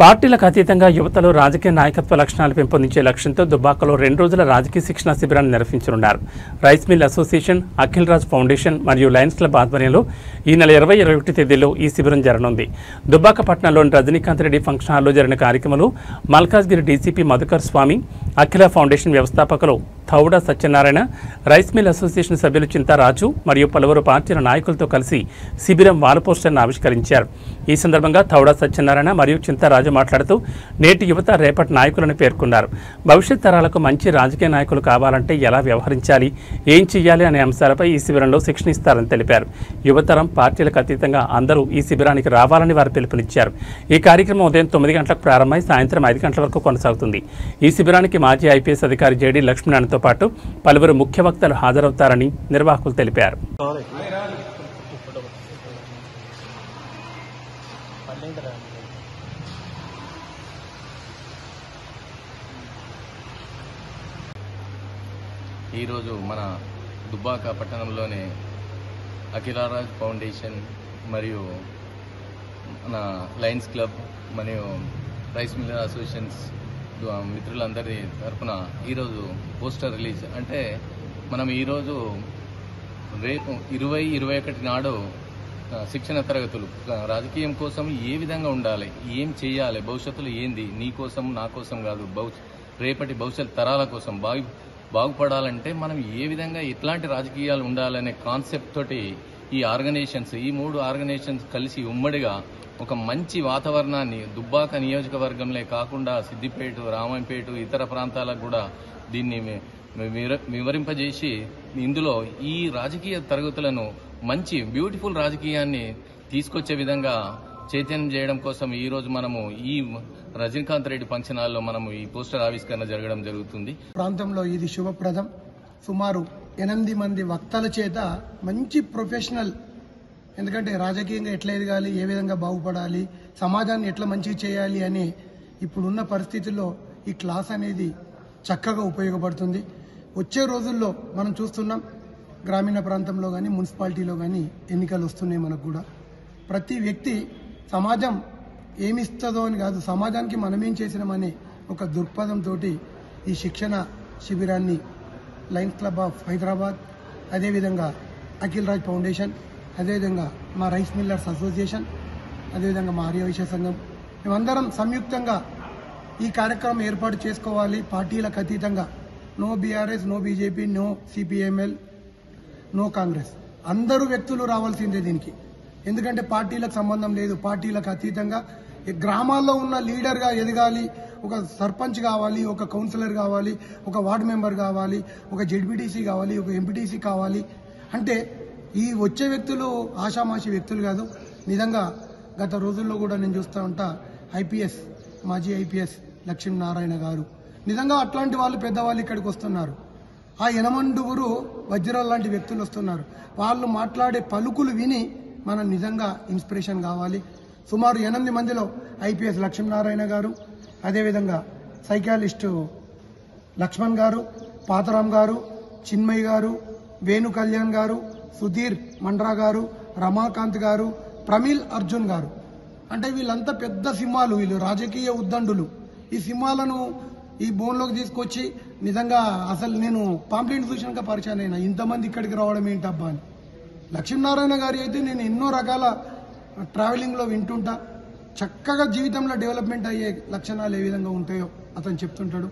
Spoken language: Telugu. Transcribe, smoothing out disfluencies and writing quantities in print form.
పార్టీలకు అతీతంగా యువతలో రాజకీయ నాయకత్వ లక్షణాలు పెంపొందించే లక్ష్యంతో దుబ్బాకలో 2 రోజుల రాజకీయ శిక్షణ శిబిరాన్ని నిర్వహించనున్నారు. Rice mill association, Akhil Raj foundation మరియు లయన్స్ క్లబ్ ఆధ్వర్యంలో ఈ నెల 20-21 తేదీల్లో ఈ శిబిరం జరగనుంది. దుబ్బాక పట్టణంలోని రజనీకాంత్ రెడ్డి ఫంక్షన్ హాల్లో జరిగిన కార్యక్రమంలో మల్కాజ్గిరి డీసీపీ మధుకర్ స్వామి, అఖిల ఫౌండేషన్ వ్యవస్థాపకులు థౌడా సత్యనారాయణ, రైస్ మిల్ అసోసియేషన్ సభ్యులు చింతారాజు మరియు పలువురు పార్టీల నాయకులతో కలిసి శిబిరం వాల్ పోస్టర్ను ఆవిష్కరించారు. ఈ సందర్భంగా థౌడా సత్యనారాయణ మరియు చింతారాజు మాట్లాడుతూ నేటి యువత రేపటి నాయకులను పేర్కొన్నారు. భవిష్యత్ తరాలకు మంచి రాజకీయ నాయకులు కావాలంటే ఎలా వ్యవహరించాలి, ఏం చేయాలి అనే అంశాలపై ఈ శిబిరంలో శిక్షణ ఇస్తారని తెలిపారు. యువతరం పార్టీలకు అతీతంగా అందరూ ఈ శిబిరానికి రావాలని వారు పిలుపునిచ్చారు. ఈ కార్యక్రమం ఉదయం 9 గంటలకు ప్రారంభమై సాయంత్రం 5 గంటల వరకు కొనసాగుతుంది. ఈ శిబిరానికి మాజీ ఐపీఎస్ అధికారి జేడీ లక్ష్మీనారాయణతో పాటు పలువురు ముఖ్య వక్తలు హాజరవుతారని నిర్వాహకులు తెలిపారు. ఈరోజు మన దుబ్బాక పట్టణంలోని అఖిల్ రాజ్ ఫౌండేషన్ మరియు మన లయన్స్ క్లబ్ మరియు రైస్ మిల్ అసోసియేషన్స్ మిత్రులందరి తరఫున ఈరోజు పోస్టర్ రిలీజ్ అంటే మనం ఈరోజు రేపు 20-21 నాడు శిక్షణ తరగతులు రాజకీయం కోసం ఏ విధంగా ఉండాలి, ఏం చేయాలి, భవిష్యత్తులో ఏంది, నీ కోసం నా కోసం కాదు, రేపటి భవిష్యత్ తరాల కోసం బాగుపడాలంటే మనం ఏ విధంగా ఎట్లాంటి రాజకీయాలు ఉండాలనే కాన్సెప్ట్ తోటి ఈ ఆర్గనైజేషన్స్, ఈ 3 ఆర్గనైజేషన్స్ కలిసి ఉమ్మడిగా ఒక మంచి వాతావరణాన్ని దుబ్బాక నియోజకవర్గంలో కాకుండా సిద్దిపేట, రామంపేట, ఇతర ప్రాంతాలకు కూడా దీన్ని వివరింపజేసి ఇందులో ఈ రాజకీయ తరగతులను మంచి బ్యూటిఫుల్ రాజకీయాన్ని తీసుకొచ్చే విధంగా చైతన్యం చేయడం కోసం ఈ రోజు మనము ఈ రజనీకాంత్ రెడ్డి ఫంక్షన్ హాల్లో మనము ఈ పోస్టర్ ఆవిష్కరణ జరగడం జరుగుతుంది. ప్రాంతంలో ఇది శుభప్రదం. సుమారు 8 మంది వక్తల చేత మంచి ప్రొఫెషనల్, ఎందుకంటే రాజకీయంగా ఎట్లా ఎదగాలి, ఏ విధంగా బాగుపడాలి, సమాజాన్ని ఎట్లా మంచిగా చేయాలి అని ఇప్పుడున్న పరిస్థితుల్లో ఈ క్లాస్ అనేది చక్కగా ఉపయోగపడుతుంది. వచ్చే రోజుల్లో మనం చూస్తున్నాం, గ్రామీణ ప్రాంతంలో కానీ మున్సిపాలిటీలో కానీ ఎన్నికలు వస్తున్నాయి. మనకు కూడా ప్రతి వ్యక్తి సమాజం ఏమిస్తుందో అని కాదు, సమాజానికి మనమేం చేసినామనే ఒక దృక్పథంతో ఈ శిక్షణ శిబిరాన్ని లయన్స్ క్లబ్ ఆఫ్ హైదరాబాద్, అదేవిధంగా అఖిల్ రాజ్ ఫౌండేషన్, అదేవిధంగా మా రైస్ మిల్లర్స్ అసోసియేషన్, అదేవిధంగా మా ఆర్యవైశ్య సంఘం, మేమందరం సంయుక్తంగా ఈ కార్యక్రమం ఏర్పాటు చేసుకోవాలి. పార్టీలకు అతీతంగా no BRS, no BJP, no CPIML, no Congress, అందరూ వ్యక్తులు రావాల్సిందే దీనికి. ఎందుకంటే పార్టీలకు సంబంధం లేదు. పార్టీలకు అతీతంగా గ్రామాల్లో ఉన్న లీడర్గా ఎదగాలి, ఒక సర్పంచ్ కావాలి, ఒక కౌన్సిలర్ కావాలి, ఒక వార్డు మెంబర్ కావాలి, ఒక జెడ్పీటీసీ కావాలి, ఒక ఎంపీటీసీ కావాలి. అంటే ఈ వచ్చే వ్యక్తులు ఆషామాషి వ్యక్తులు కాదు. నిజంగా గత రోజుల్లో కూడా నేను చూస్తూ ఉంటా, ఐపీఎస్, మాజీ ఐపీఎస్ లక్ష్మీనారాయణ గారు, నిజంగా అట్లాంటి వాళ్ళు పెద్దవాళ్ళు ఇక్కడికి వస్తున్నారు. ఆ 8 వజ్రాల లాంటి వ్యక్తులు వస్తున్నారు. వాళ్ళు మాట్లాడే పలుకులు విని మనం నిజంగా ఇన్స్పిరేషన్ కావాలి. సుమారు 8 మందిలో ఐపీఎస్ లక్ష్మీనారాయణ గారు, అదేవిధంగా సైకాలజిస్టు లక్ష్మణ్ గారు, పాతరాం గారు, చిన్మయ్ గారు, వేణు కళ్యాణ్ గారు, సుధీర్ మండ్రా గారు, రమాకాంత్ గారు, ప్రమిల్ అర్జున్ గారు. అంటే వీళ్ళంతా పెద్ద సింహాలు, వీళ్ళు రాజకీయ ఉద్దండులు. ఈ సింహాలను ఈ బోన్లోకి తీసుకొచ్చి నిజంగా అసలు నేను పాంప్లెంట్ చూసినాక పరిచయం అయినా, ఇంతమంది ఇక్కడికి రావడం ఏంటబ్బా అని. లక్ష్మీనారాయణ గారి అయితే నేను ఎన్నో రకాల ట్రావెలింగ్లో వింటుంటా. చక్కగా జీవితంలో డెవలప్మెంట్ అయ్యే లక్షణాలు ఏ విధంగా ఉంటాయో అతను చెప్తుంటాడు.